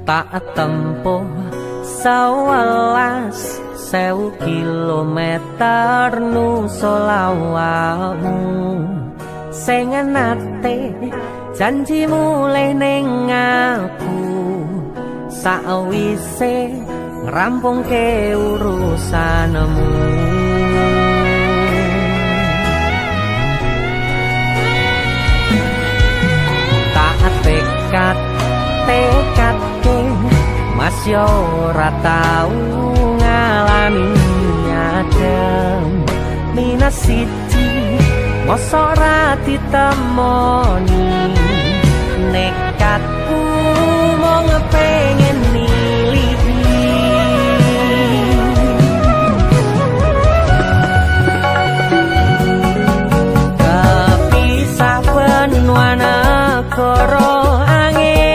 tak tempuh 11.000 kilometer nusolawakmu sing nate janji mulai ning aku sawise ngrampungke urusanmu. Tak tekadke mas yo ora tau ngalami adem minus siji mosok ora ditemoni nekatku mau ngepengen milih kepisah benua negara angin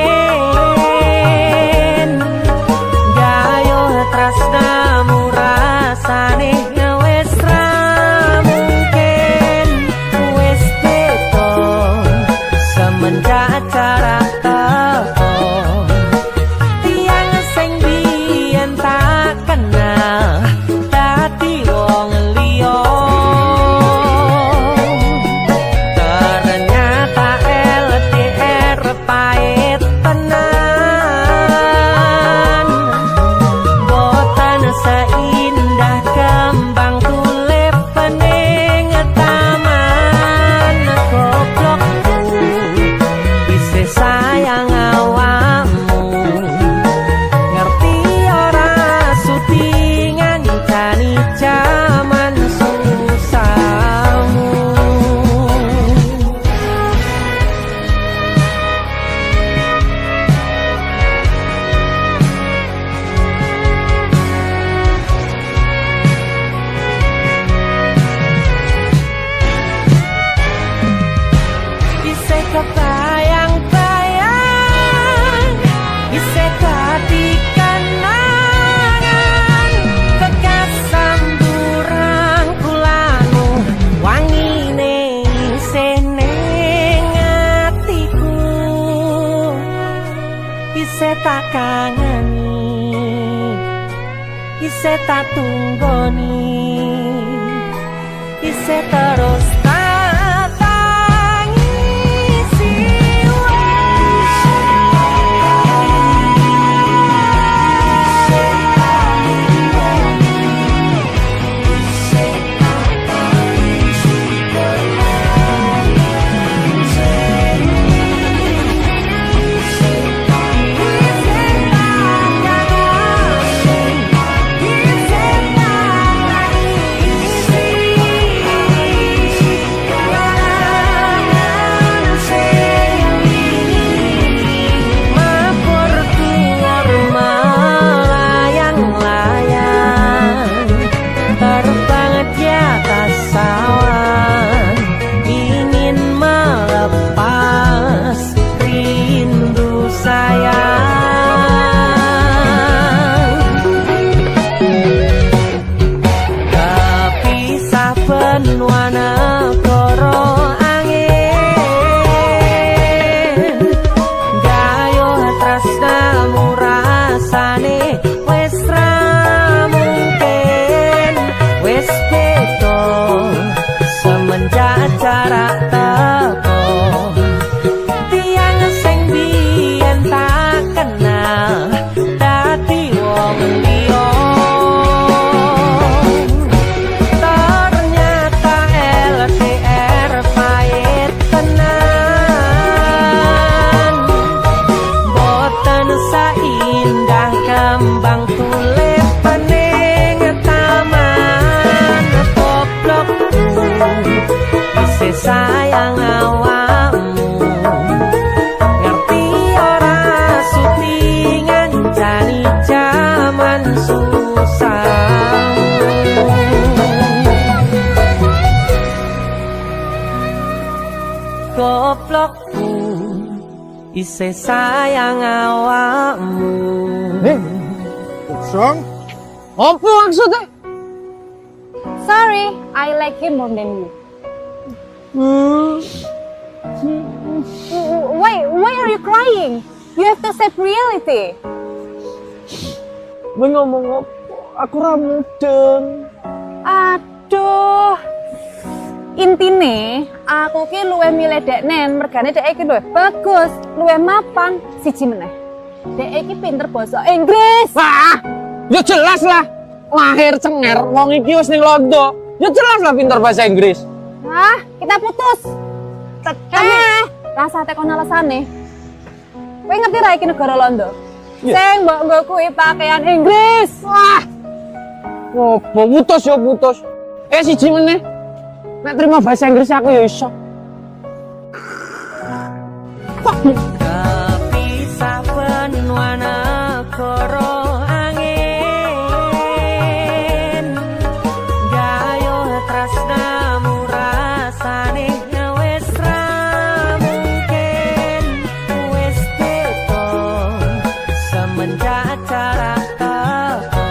gayo tresnamu rasane wis ra mungkin wis beda semenjak jarak teko tiang sing biyen tak kenal dadi wong liya ternyata LDR pahit tenan boten seindah kembang tulip pening taman goblokku bisa sayang awakmu ngerti ora sudi ngancani jaman susahmu. Bisa kebayang-bayang bisa dadi kenangan bekas samburan kulanu wangine isih ning atiku bisa tak kangeni bisa tak tunggoni bisa terus tak tangisi benua negara angin gayo tresnamu rasane wis ra mungkin wis beda semenjak jarak teko tiang sing biyen tak kenal dadi wong liya indah kembang tulip pening taman goblokku bisa sayang awakmu ngerti ora sudi ngancani jaman susahmu goblokku isih sayang awakmu. What's wrong? Apa maksudnya? Sorry, I like him more than you. Why are you crying? You have to accept reality. Kowe ngomong apa? Aku ra mudeng. Aduh. Intine aku ki luwih milih deknen, mergane dek iki luwih bagus, luwih mapan, siji meneh. Dek iki pinter basa Inggris. Wah, ya jelas lah. Lahir cenger, wong iki wis ning Londo. Ya jelas lah pinter bahasa Inggris. Hah, kita putus. Rasa tekon alasane. Kowe ngerti ra iki negara Londo? Sing mbok nggo kuwi pakaian Inggris. Wah. Oh, putus ya putus. Siji meneh. Nek terima bahasa Inggris aku ya iso. Kepisah benua negara angin, gayuh tresnamu rasane wis ra mungkin, wis beda semenjak jarak teko.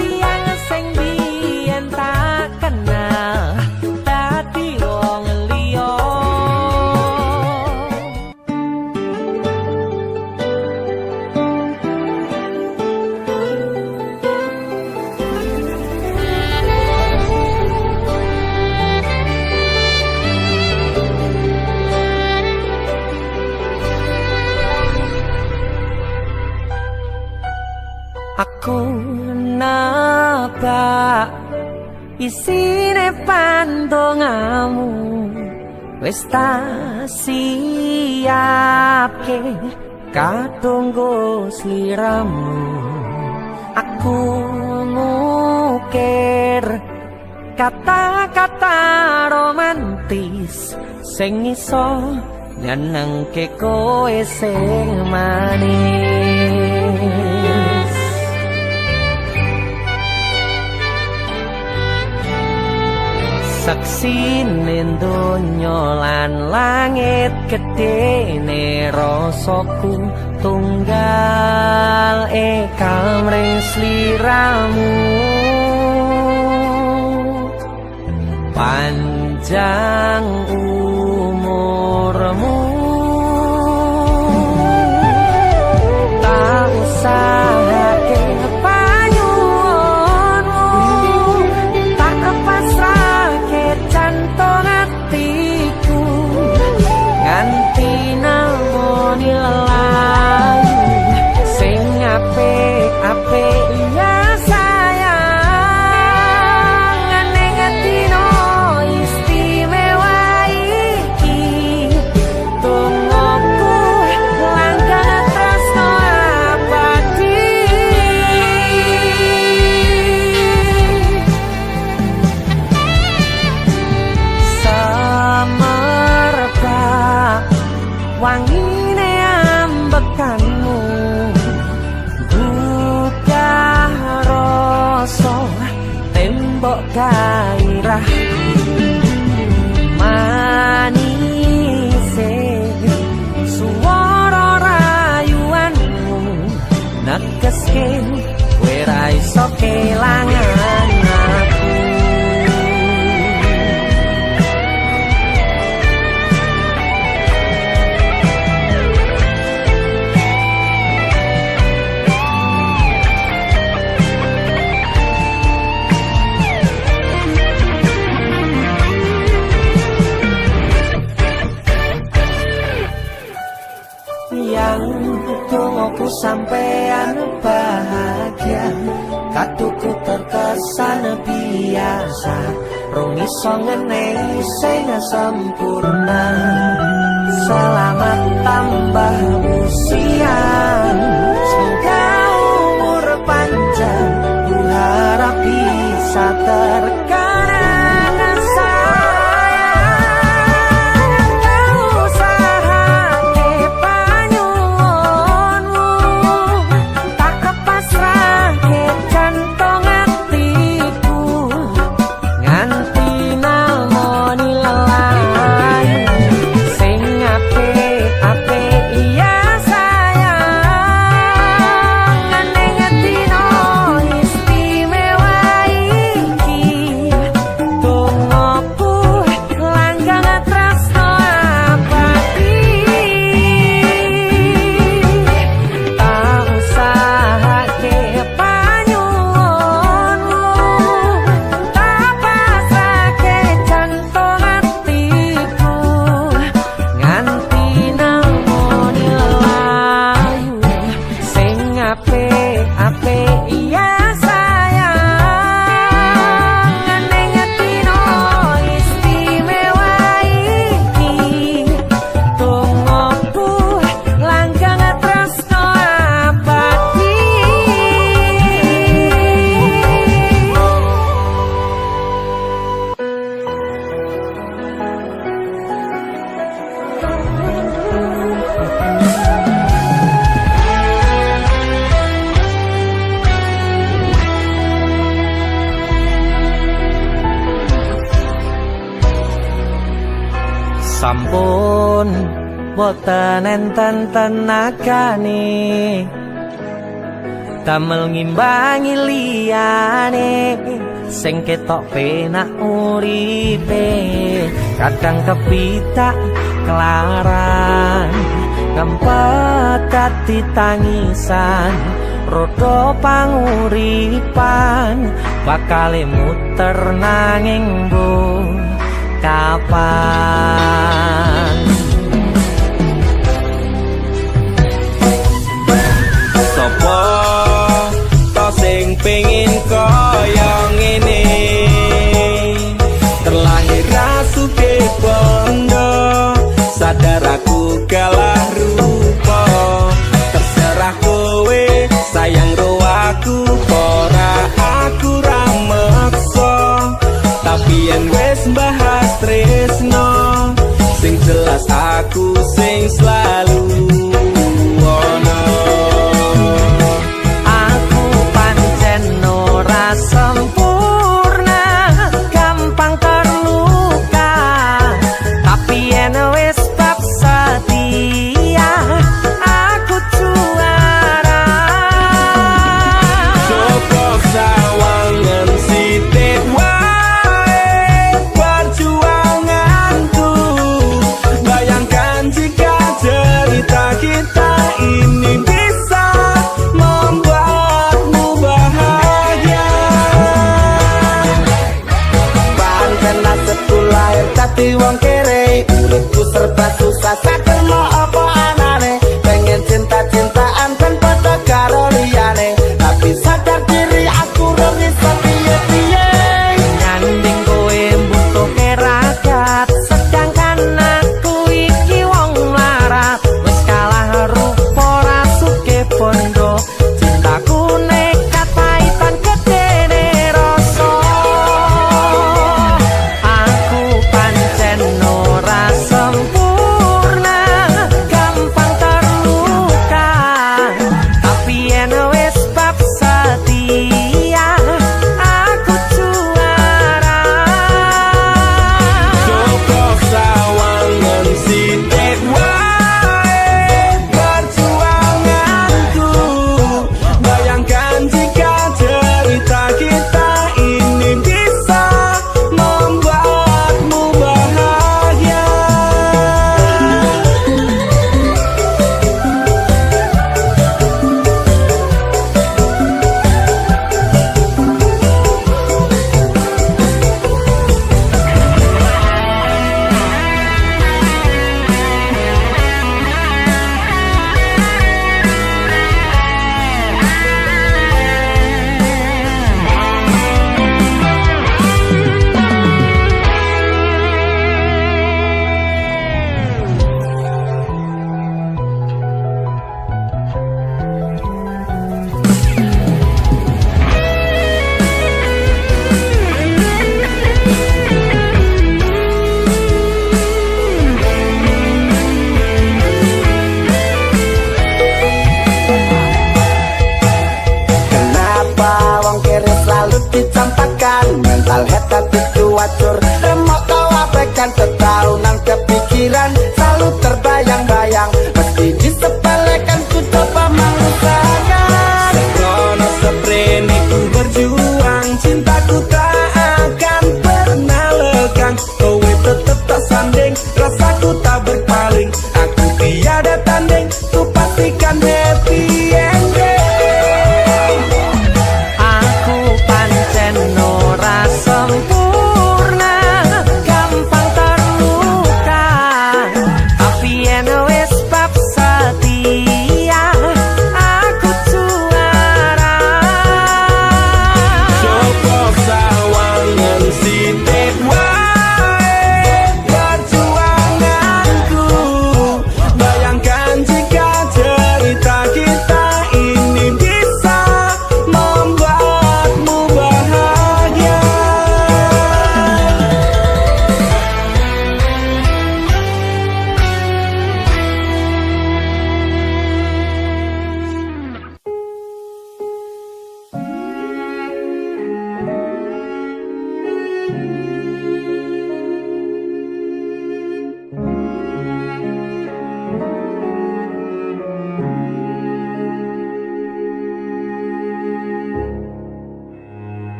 Tiang sing biyen tak kenal dadi wong liya. Aku nebak isine pandongamu wis tak siapke kadunggo sliramu. Aku ngukir kata-kata romantis sing iso nyenengke kowe sing manis. Saksine donya lan langit gedene rasaku tunggal kamring sliramu. Panjang umurmu, tak usahake panyuwunmu, tak pasrahke jantung atiku nganti namoni lelayu sing apik-apik ya sayang. Ning dina istimewa iki tungguku langkah tresno abadi. Semerbak wangine ambekanmu, buka rasa tembok gairah, manise suara rayuanmu negeske kowe ra iso kelangan aku. Yang tungguku sampean bahagia, katuku terkesan biasa, rong iso ngenehi sing sempurna. Selamat tambah usia, semoga umur panjang, ku harap bisa terkenang sayang. Tak usahake panyuwunmu, tak pasrahke jantung atiku nganti namoni lelayu sing apik-apik ya boten enten tenagane damel ngimbangi liyane sing ketok penak uripe kadang kepitak kelaran kempet dadi tangisan rodo panguripan bakale muter nanging bu kapan sopo to sing pengin kaya ngene terlahir rasuke bondo sadar aku kalah rupa terserah kowe sayang ro aku ora aku ra meksa tapi yen wis bahas tresno sing jelas aku sing selalu ono aku pancen ora sempurna gampang terluka tapi yen wis bab setia aku juara Joko sawangan sithik wae perjuanganku bayangkan jika cerita kita ini bisa membuatmu bahagia pancen nasibku lahir dadi wong kere uripku serba susah sakeno apa anane pengen cinta-cintaan tanpa karo liyane tapi sadar diri aku ora bisa piye-piye nyanding kowe butuh keragat sedangkan aku iki wong larat wis kalah rupa rasuke bondo cintaku nekat paitan gedene rasa aku pancen ora sempurna gampang terluka tapi yen wis bab setia aku juara Joko sawangan sithik wae perjuanganku bayangkan jika cerita kita ini bisa membuatmu bahagia Kenapa wong kere selalu dicampakkan mental head tapi cuacur remok kau abaikan tetahunan kepikiran selalu terbayang-bayang meski disepelekan ku coba mengusahakan seprono seprene ku berjuang cintaku tak akan pernah lekang kowe tetep tak sanding rasaku tak berpaling aku tiada tanding ku pastikan happy ending aku pancen ora sempurna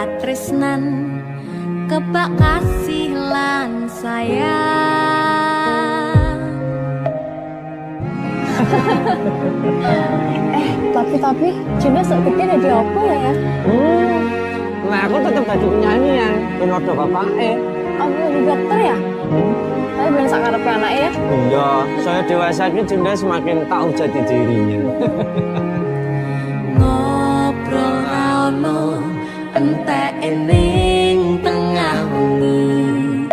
katresnan kebak kasih lan sayang. Tapi Cinta segede jadi apa ya? Nah aku tetap jadi penyanyi ya, ben odo bapake. Aku jadi dokter ya? Tapi ben sakarepe anake ya. Iya, saya dewasa ini Cinta semakin tahu jati dirinya. Ngobrol ono entek ning tengah wengi,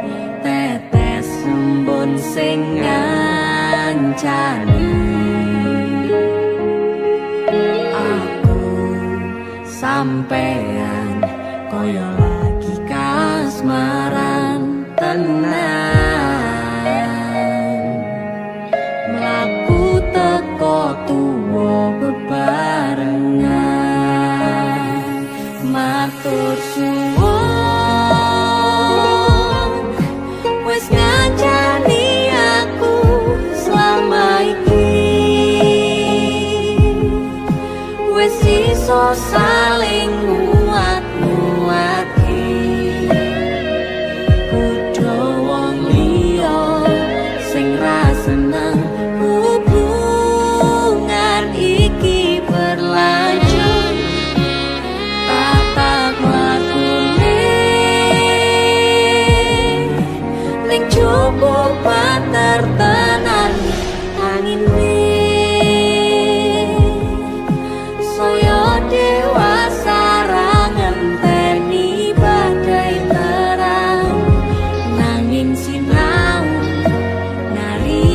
tetes embun sing ngancani. Aku sampean koyo lagi kasmaran tenan, mlaku teko tuwa bebarengan, matur suwun wis ngancani aku selama iki, wis iso saling nguat-nguatke, kudu wong liya sing ra seneng hubungan iki berlanjut. Tatap lakune ning cukup patertenan angine, saya dewasa ra ngenteni badai terang, nanging sinau nari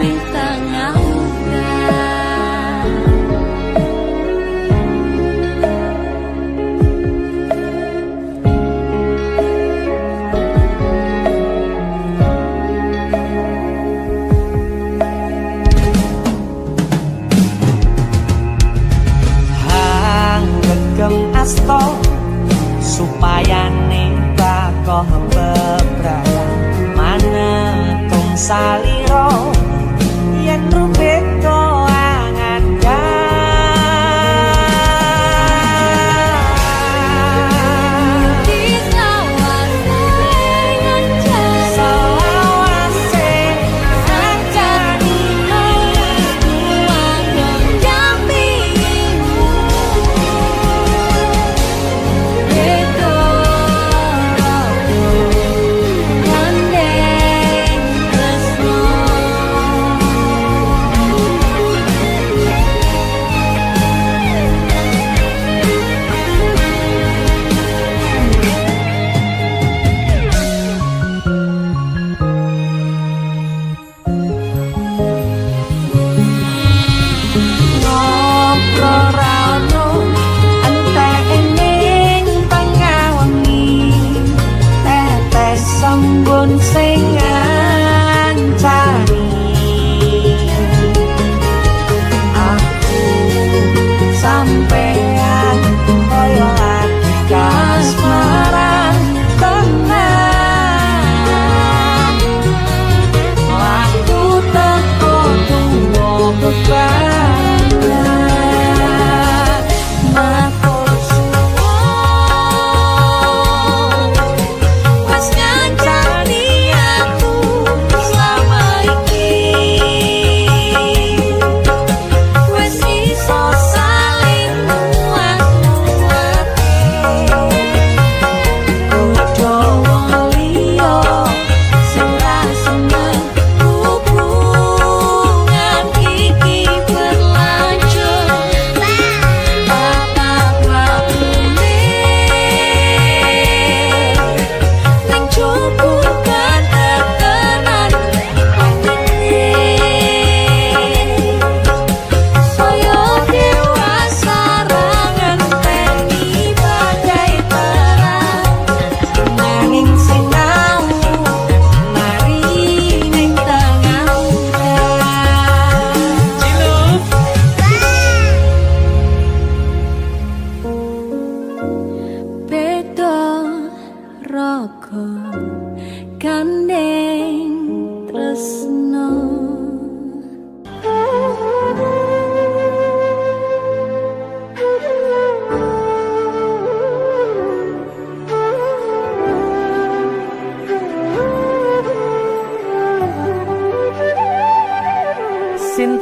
ning tengah udan. Hang gegem asto supaya bakoh bebraya manetung saliro yen rubeka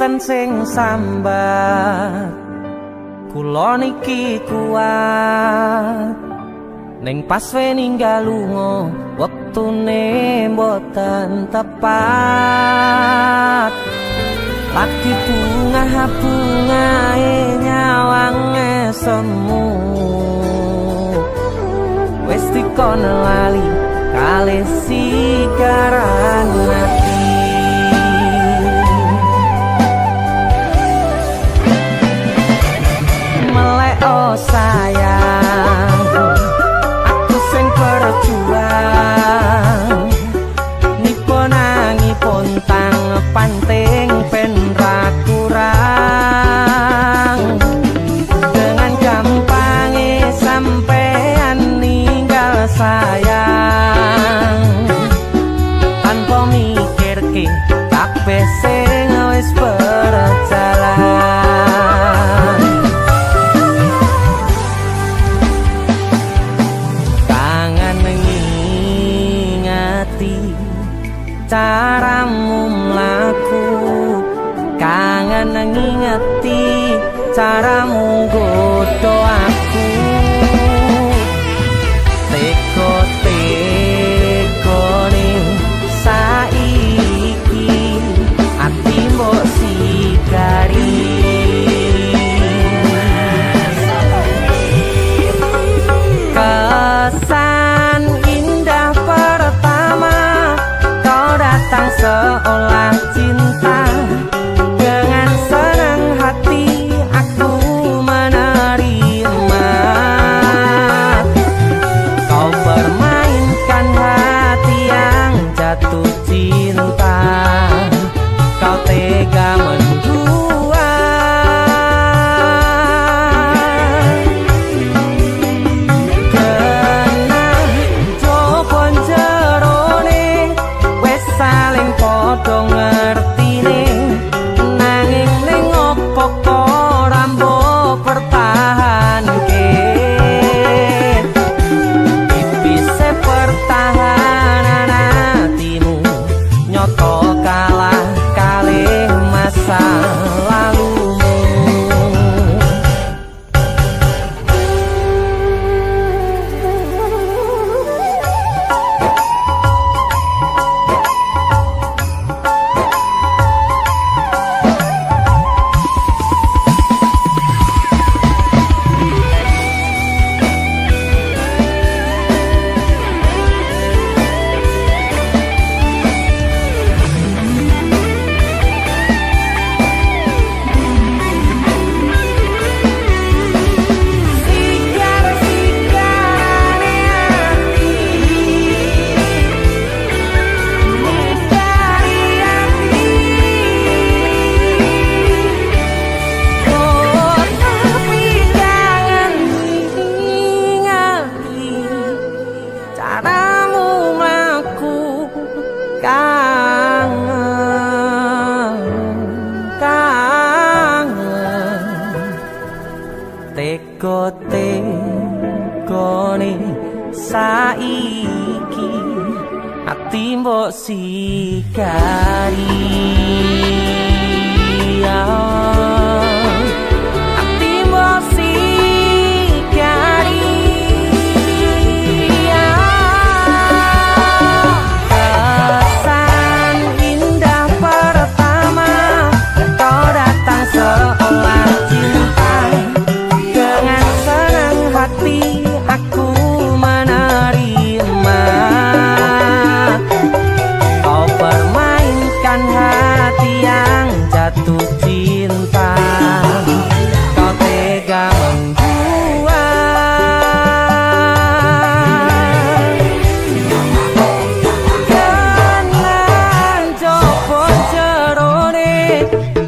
enten sing sambat kula niki kuat ning pas we ninggal lunga wektune mboten tepat lagi bungae nyawange semu wis dikono lali kalih sigaran ati melek oh sayang aku sing berjuang nipo nangipun tang panting pen ra kurang dengan gampangnya sampean ninggal sayang tanpa mikir ke kabeh sing wis berjalan kangen ngingati caramu mlaku kangen ngingati caramu nggodho aku teko-tekone saiki ati mbok sigari kesan indah pertama kau datang seolah cinta dengan senang hati aku menerima kau permainkan hati yang jatuh cinta kau tega mendua kena jopon jerone wes saling podo ngertine nanging ning opo kok rambo pertahanke tipise pertahanan hatimu nyoto kalah kalih masa lalumu caramu mlaku kangen teko-tekone saiki ati mbok sigari ati mbok sigari kesan indah pertama kau datang seolah cinta dengan senang hati aku menerima kau permainkan hati yang jatuh cinta kau tega membuat kanan jopon jerone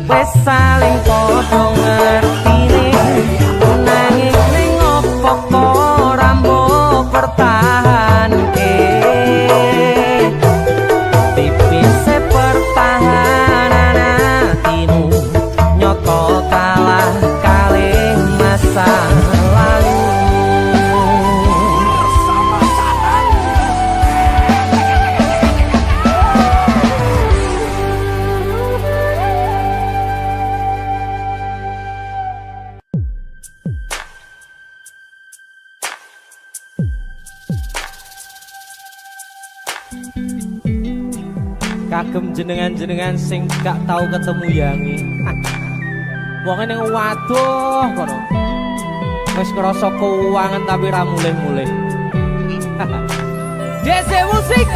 wes saling podo ngertine nanging ning opo kok rambo pertahanke tipise pertahanan hatimu nyoto kalah kalih masa lalu kagem jenengan-jenengan sing gak tau ketemu yangi. Wong ning waduh kono. Wis ngrasa keuangan tapi ra mulih-mulih. DC musik.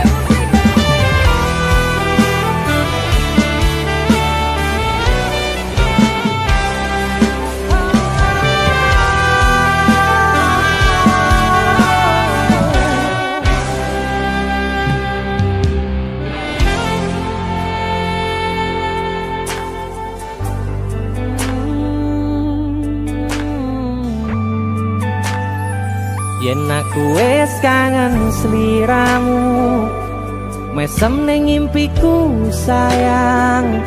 Yen aku wis kangen sliramu, mesem ning impiku sayang.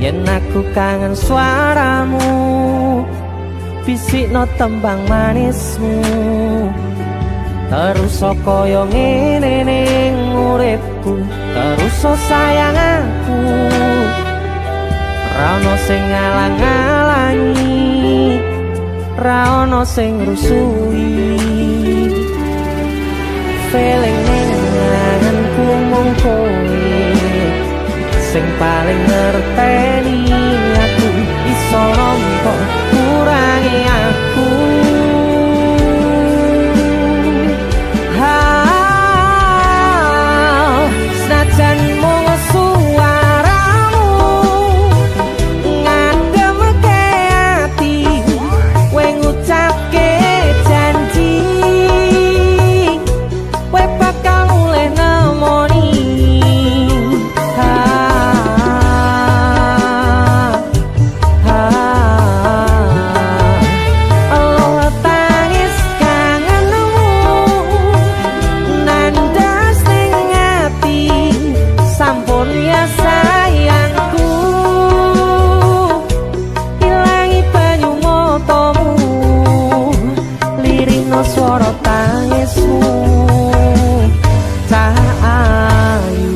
Yen aku kangen suaramu, bisikno tembang manismu. Terus kaya ngene ning uripku, terus sayang aku. Ra ono sing ngalang-alangi, ra ono sing rusui. Feeling ning ngangenku mung kowe sing paling ngerteni aku. Iso nampa kurangi aku. Senajan mung suaramu ngademke ati, kowe ngucapke janji kowe bakal mulih nemoni. Allah tangis kangenmu nandas ning ati, sampun ya sayangku. Ilangi banyu matamu, lirihno swara tangismu. Ayu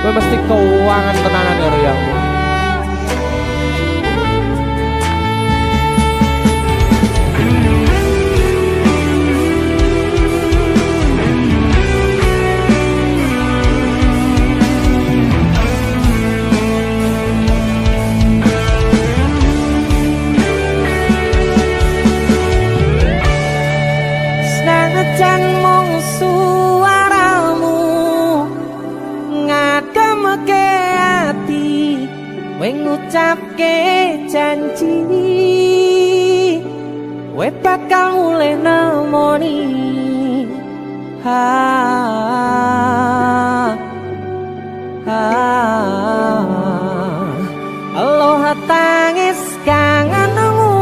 kowe mesti keuangan tenanan ya Riang. Senajan mung suaramu ngademke ati, kowe ngucapke janji kowe bakal mulih nemoni. Allah tangis kangenmu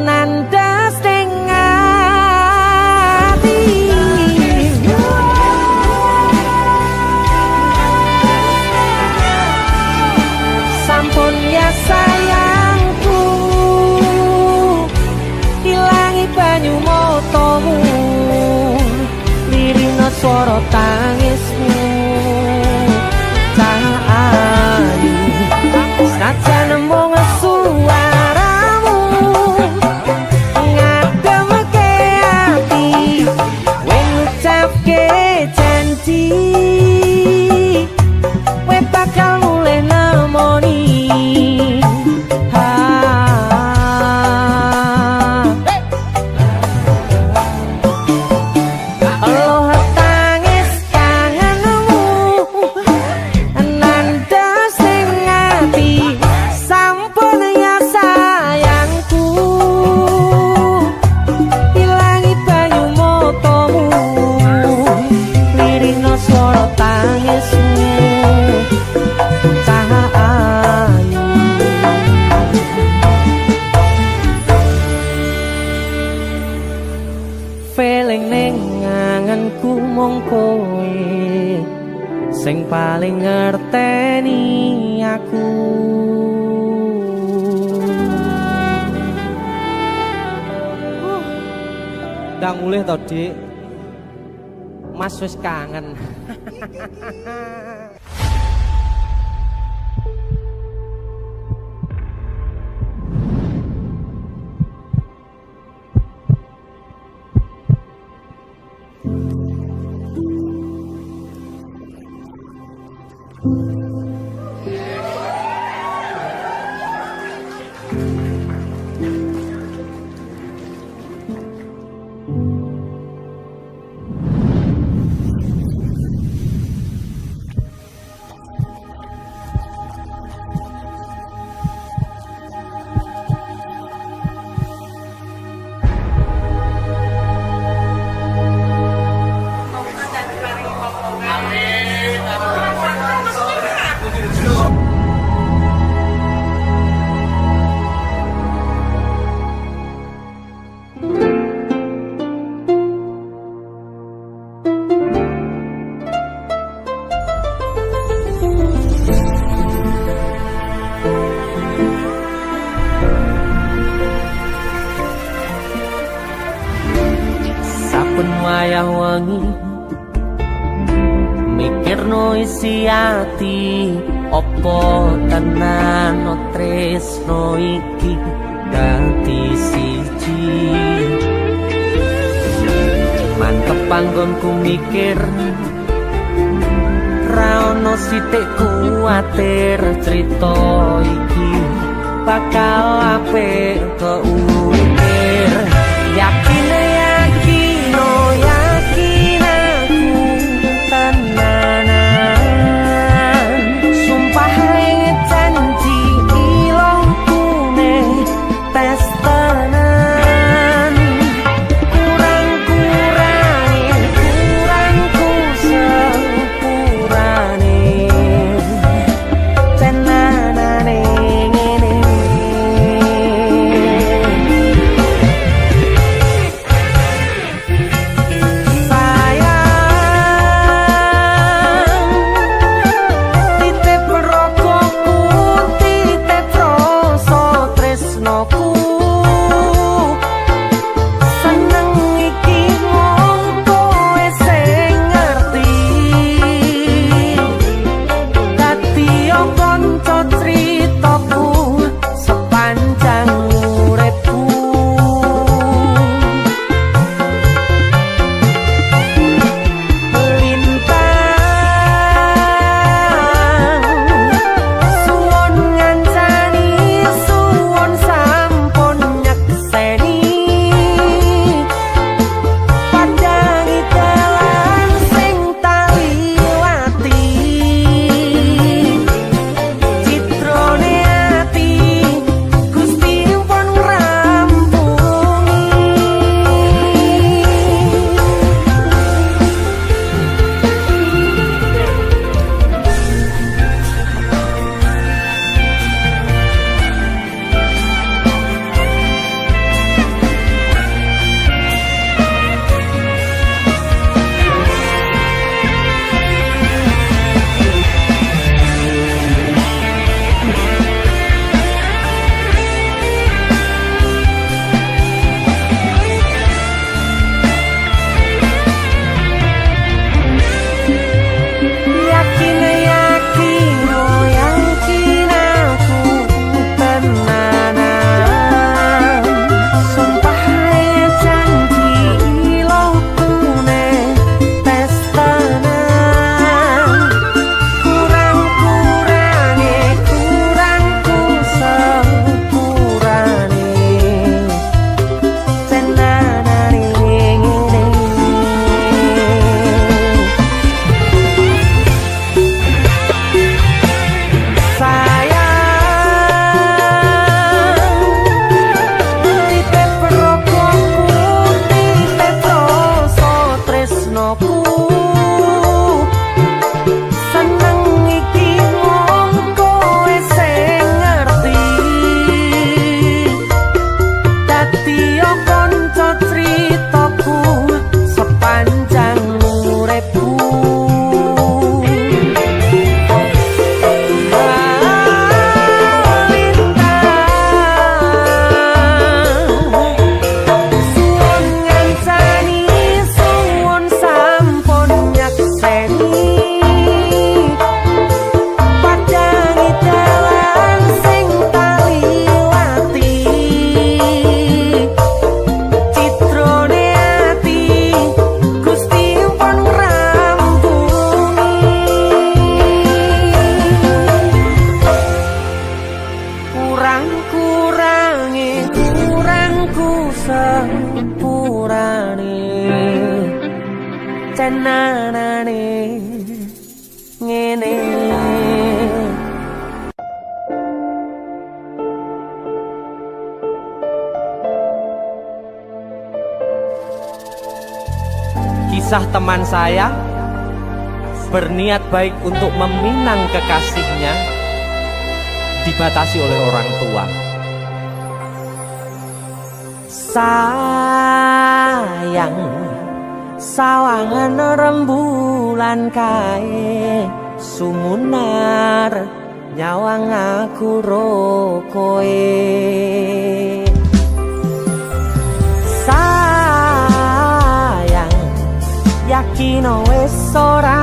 nandas ning ati, sampun ya sayangku. Ilangi banyu matamu, lirihno swara tangismu. Ayu senajan mung suaramu ngademke ati, kowe ngucapke janji kowe bakal mulih nemoni. Allah tangis kangenmu nandas ning ati, sampun ya sayangku. Ilangi banyu matamu, lirihno swara tangismu. Ayu feeling ning ngangenku mung kowe sing paling ngerteni aku. Ndang mulih to, Dik. Mas wis kangen. Saben wayah wengi mikirno isi ati opo tenan tresno iki dadi siji mantep panggonku mikir ra ono sithik kuwatir crita iki bakal apik keukir yakin yakin aku tenanan sumpah janji ilongku ne tes tenan kurangku sepurane tenanane ngene kisah teman saya berniat baik untuk meminang kekasihnya dibatasi oleh orang tua. Sayang, sawangan rembulan kae sumunar nyawang aku rokoe. Sayang, yakin wis ora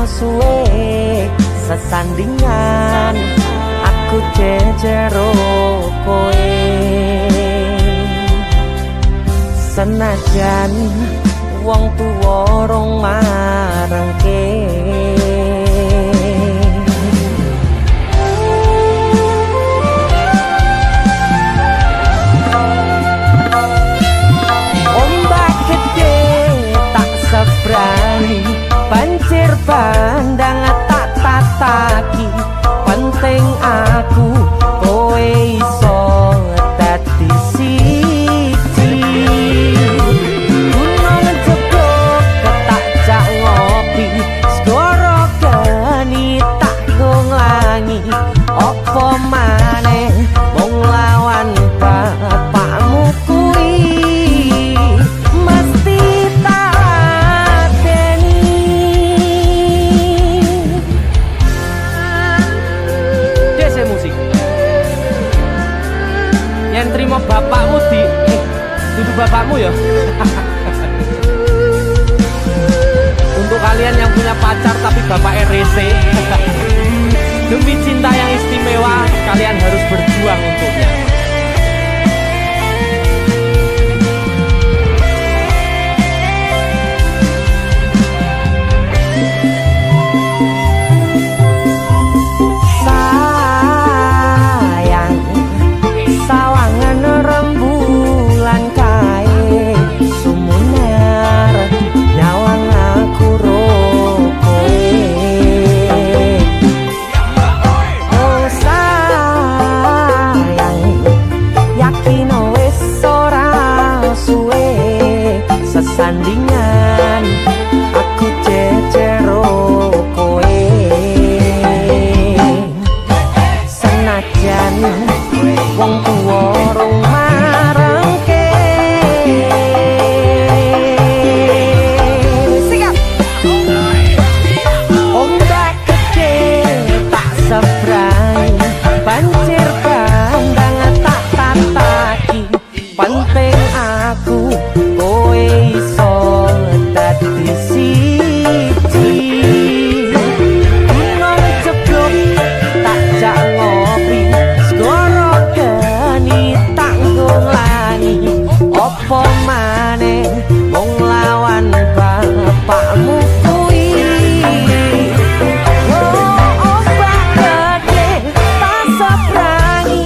suwe sesandingan aku jejero koe. Senajan wong tuwa rong marengke. Ombak gede tak seberani, banjir bandang tak tataki. Penting aku kowe iso dadi siji. Gunung jebok tak jak ngopi, segara geni tak nglangi. Apa maneh mung lawan bapakmu kuwi mesti tak deni. Dese musik yang terima bapakmu di duduk bapakmu ya. Untuk kalian yang punya pacar tapi bapak RC, demi cinta yang istimewa kalian harus berjuang untuknya. Sayang, sawangan rembulan kae sumunar nyawang aku rokoe. Oh sayang, yakin wis ora suwe sesandingan aku jejero koe. Senajan wong tuwa rong marengke. Sikap. Ombak gede tak seberang, banjir bandang tak tataki. Penting aku kowe iso dadi siji. Gunung jeblok tak jak ngopi, segara geni tak nglangi. Apa maneh mung lawan bapakmu kuwi. Oh ombak gede tak seberangi,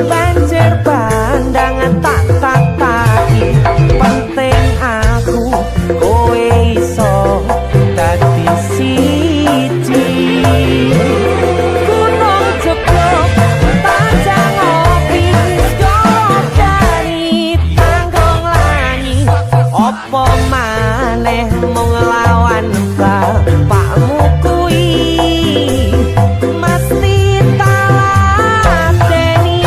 banjir bandang tak tataki. Penting aku kowe iso dadi siji. Gunung jeblok tak jak ngopi, segara geni tak nglangi. Apa maneh mung lawan bapakmu kuwi mesti tak ladeni.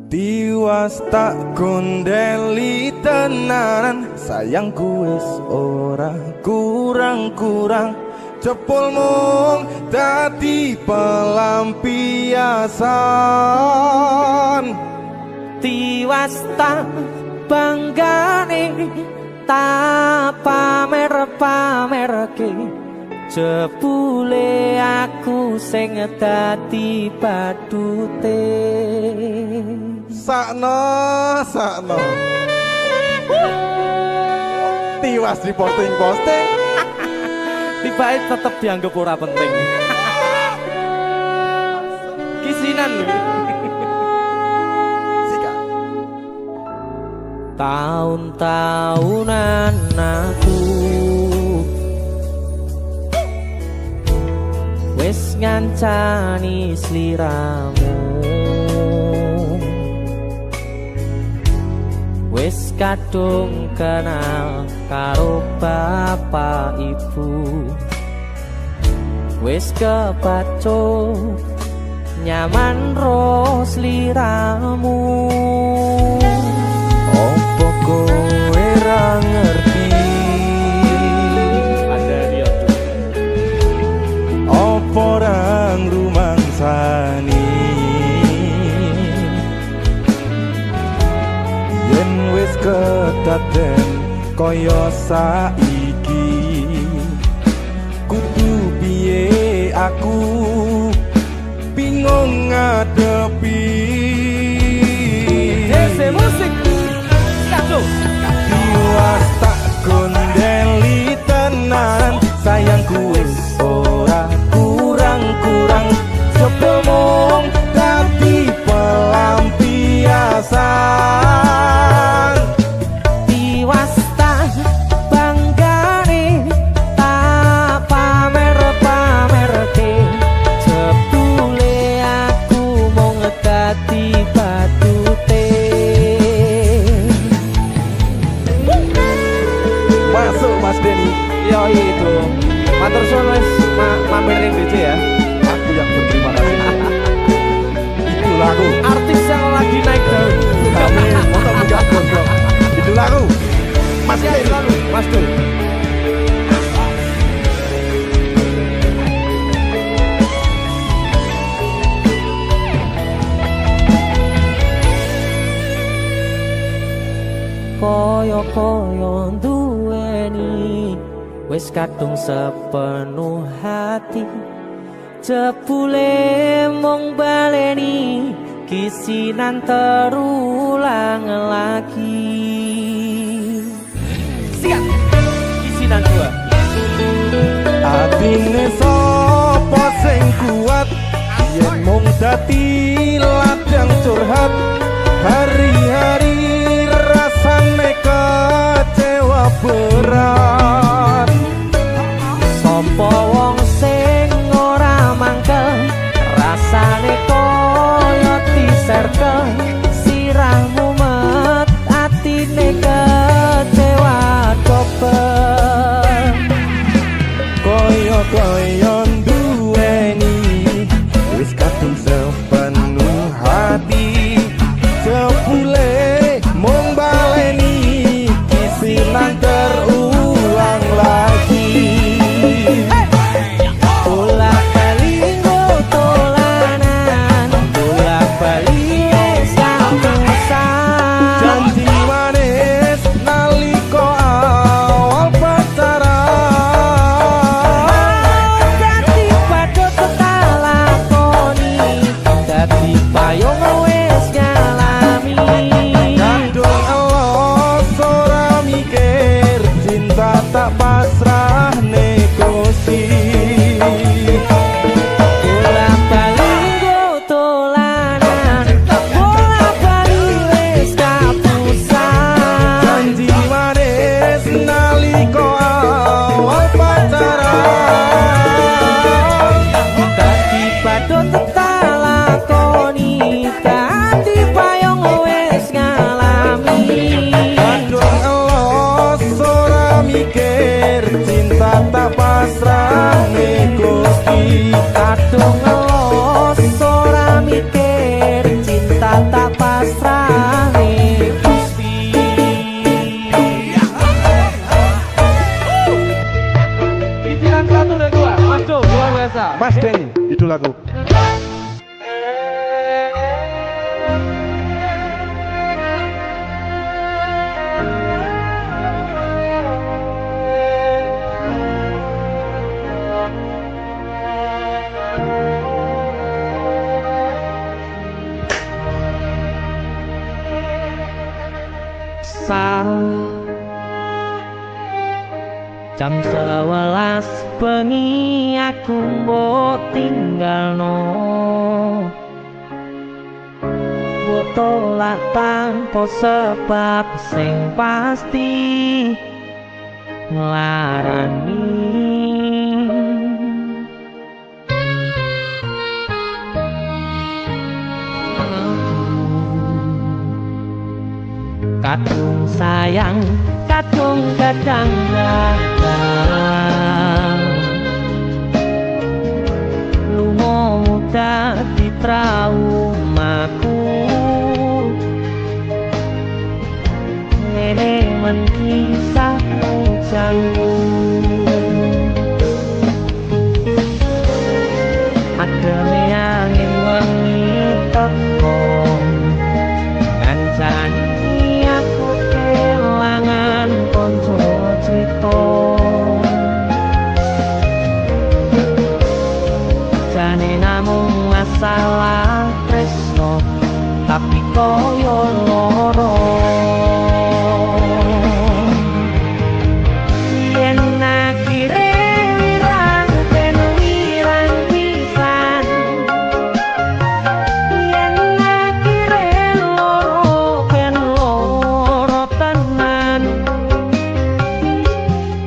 Tiwas tak kondeli tenanan, sayangku wis ora kurang-kurang. Cepul mung dadi pelampiasan. Tiwas tak banggane tak pamer-pamerke. Jebule aku sing dadi badute. Sakno Tiwas di posting-posting, Tibae tetep dianggap ora penting. Kisinan lho. Tahun-tahunan aku wis ngancani sliramu, wis kadung kenal karo bapak ibu, wis kepacut nyaman ro sliramu. Opo kowe ra ngerti, Ada dia opo ra ngrumangsani, yen wis kedaden kaya saiki, kudu piye aku bingung ngadepi. Dese musik Kado Tiwas tak gondeli tenan, sayangku wis ora kurang-kurang, sebelum dadi pelampiasan. tiwas tak banggane tak pamer-pamerke, jebule aku mung dadi batute. Masuk Mas Denny, Yo itu matur suwun wis mampir ning DC ya. aku yang berterima kasih. Itu lagu Artis yang lagi naik daun. kami motor buka gondrong. Itu lagu Mas Ya, Denny. selalu, Mas Dul. Koyo-koyo duweni wis kadung sepenuh hati, jebule mung baleni kisinan terulang lagi. Siap kisinan dua. Atine sapa sing kuat, yen mung dadi ladang curhat, hari-hari rasane kecewa berat. Sopo wong sing ora mangkel, rasane koyo diserkel, sirahmu met atine kecewa dobel. Koyo-koyo duweni wis kadung sepenuh hati, jebule mung baleni kisinan terulang lagi. Bolak-balik tolanan, bolak-balik wis kapusan. Janji manis naliko awal pacaran, Dadi padha tak lakoni, dadi payung wis ngalami. kadung elos ora mikir, cinta tak pasrah negosi. Bolak-balik tolanan, bolak-balik wis kapusan. Janji manis naliko awal pacaran, Dadi padha tak lakoni, dadi payung wis ngalami. kadung elos ora mikir, cinta tak pasrah negosi. Kadung ngelos ora mikir, cinta tak pasrah Gusti. Pimpinan 1 dan 2, Mas Do, luar biasa. Mas Denny, itu lagu. Jam 11 bengi aku mbok tinggalno, mbok tolak tanpa sebab sing pasti nglarani. kadung sayang kadung kadang-kadang lunga dadi traumaku ngene men kisahmu jangku ademe angin wengi teko kancane aku kelangan konco crita jane namung masalah tresno tapi koyo loro yen akhire wirang ben wirang pisan yen akhire loro ben loro tenan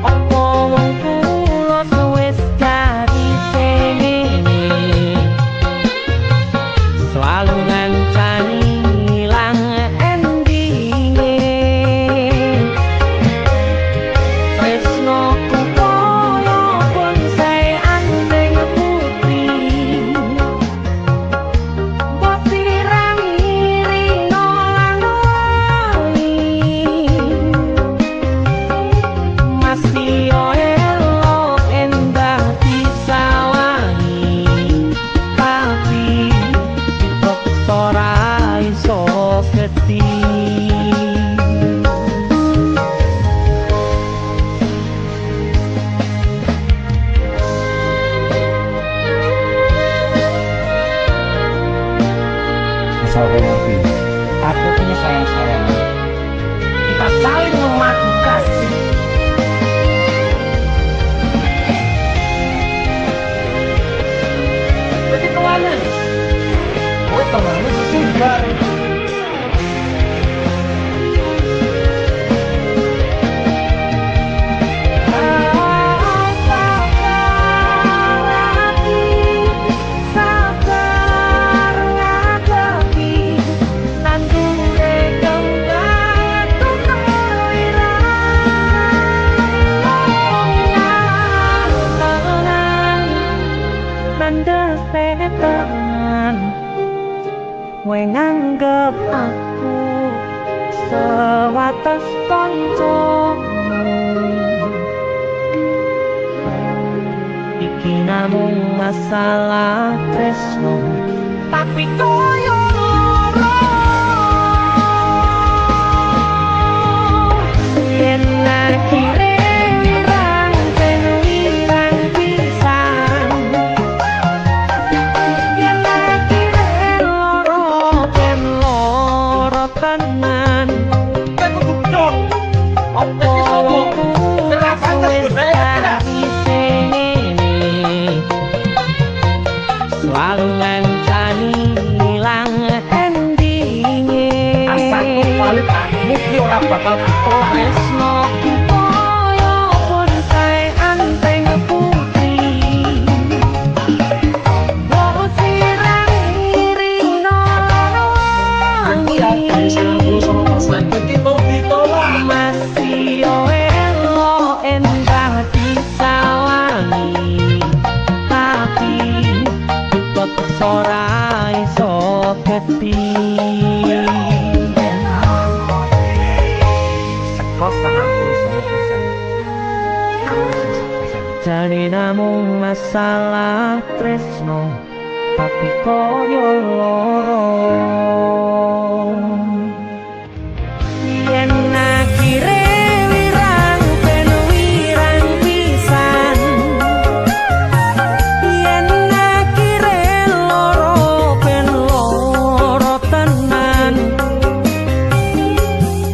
opo wong kula wis dadi sengene selalu ngancani ilang endinge tresnoku koyo bonsai anting putri mbok sirami rino lan wangi masih elok endah disawangi tapi kok ora iso geti Asal kau ngerti, aku punya sayang-sayangan. Kita saling memadu kasih. Jadi kemana? Gue kemana sih bareng? Kowe nganggep aku sewates kancamu iki namung masalah tresno tapi koyo loro yen akhire wirang ben wirang pisan yen akhire loro ben loro tenan opo ora wis dadi sengene selalu ngancani ilang endinge Asal kau balik, mungkin orang bakal tresno koyo bonsai anting putri mbok sirami rino lan wangi masih elok endah disawangi tapi kok ora iso geti jane namung masalah tresno tapi koyo loro yen akhire wirang ben wirang pisan yen akhire loro ben loro tenan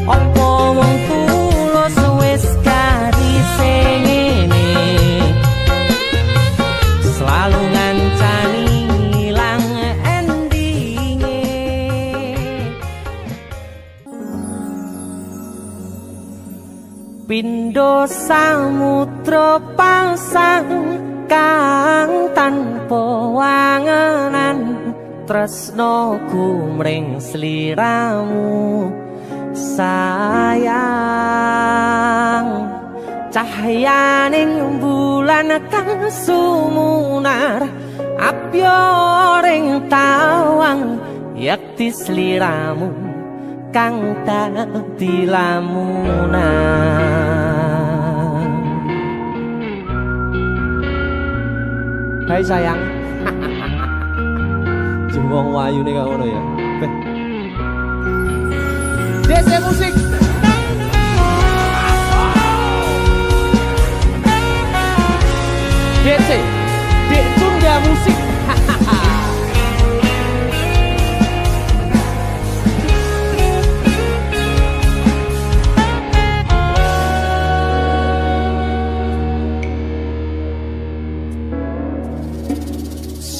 opo wong tulus wis dadi sengene selalu ngancani ilang endinge pindho samudra pasang kang tanpa wangenan tresno gumring sliramu sayang cahyaning bulan kang sumunar apyoring tawang yakti sliramu kang dadi lamunan. Hai sayang. Jengwong wayu nih kau ya. DC musik. DC, Dek Tunda Musik.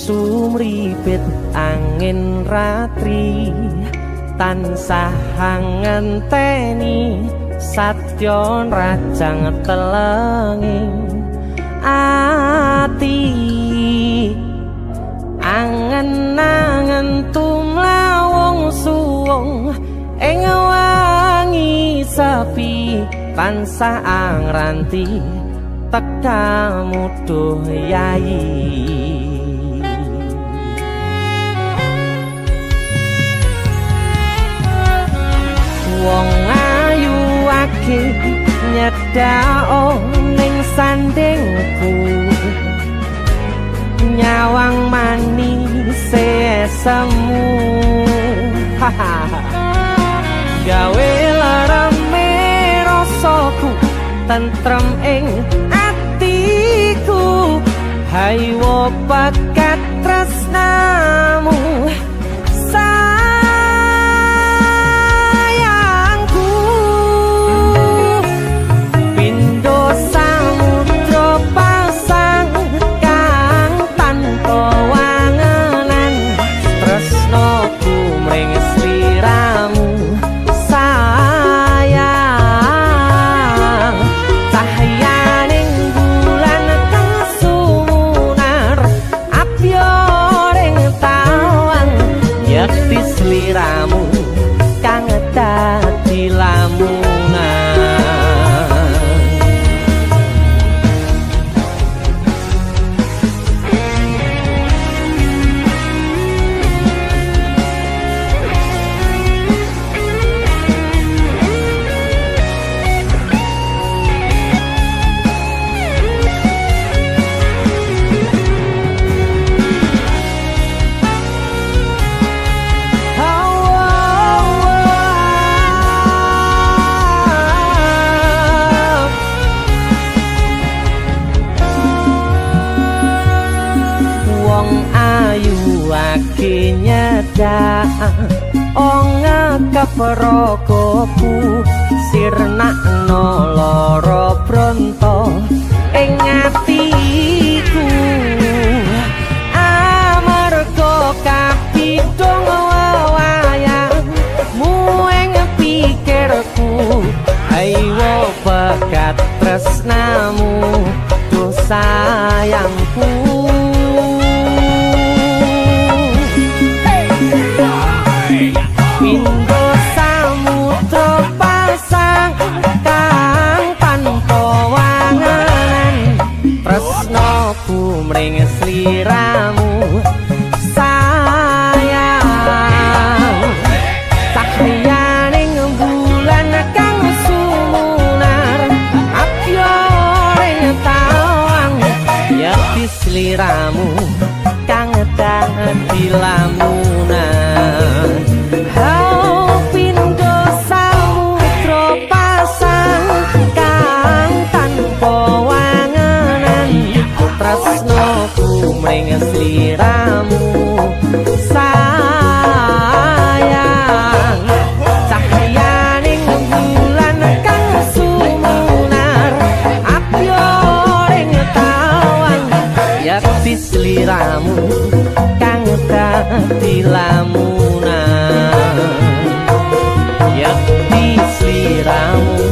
Sumripit angin ratri tansah ngenteni satyon rajang telenging ati angen-angen tumlawung suwung ing wangi sepi tansah angranti tekamu duh yayi. Wong ayu ake nyedhak ning sandingku nyawang manis semu gawe larame rasaku tentrem ing atiku haywo bakat tresnamu sliramu kang dadi lamunan. Nyedak keprokoku sirnakno lara bronto ing atiku amarga kapidhong wayangmu ing pikirku ayo bakat tresnamu duh sayangku. Pindho samudra pasang kang tanpa wanganan tresnaku mring sliramu sayang cahyaning bulan kang sumunar apyoring tawang yakti sliramu kang dadi lamunan. Tresnoku mring sliramu sayang cahyaning bulan kang sumunar apyoring tawang yakti sliramu kang dadi lamunan yakti sliramu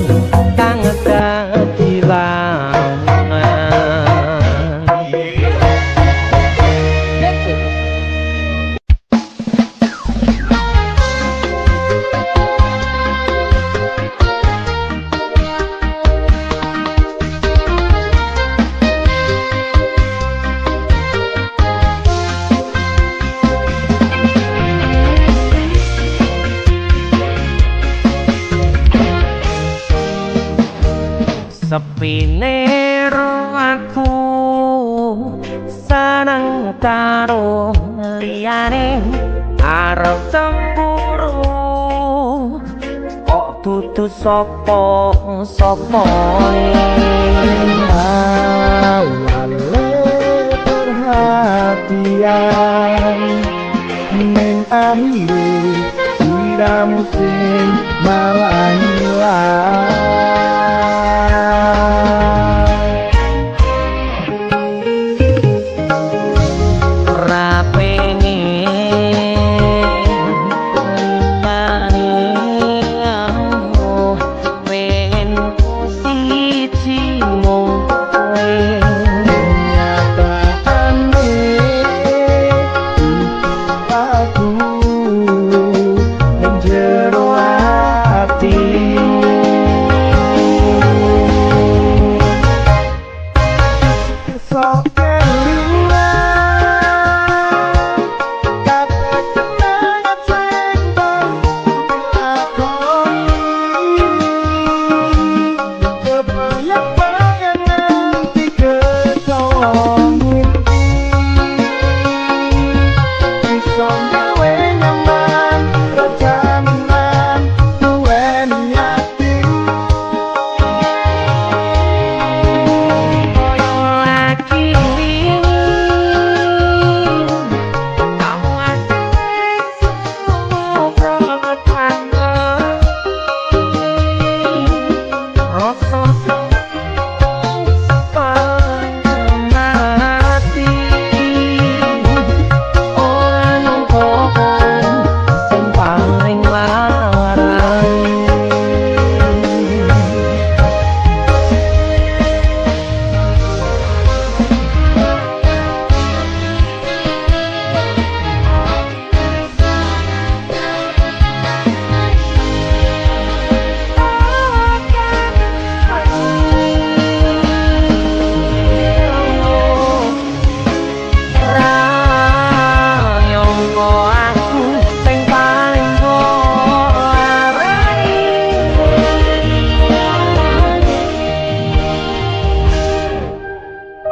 kang dadi lamunan. sepine aku seneng karo liyane arep cemburu kok dudu sapa perhatian ning akhire siramu sing malah hilang.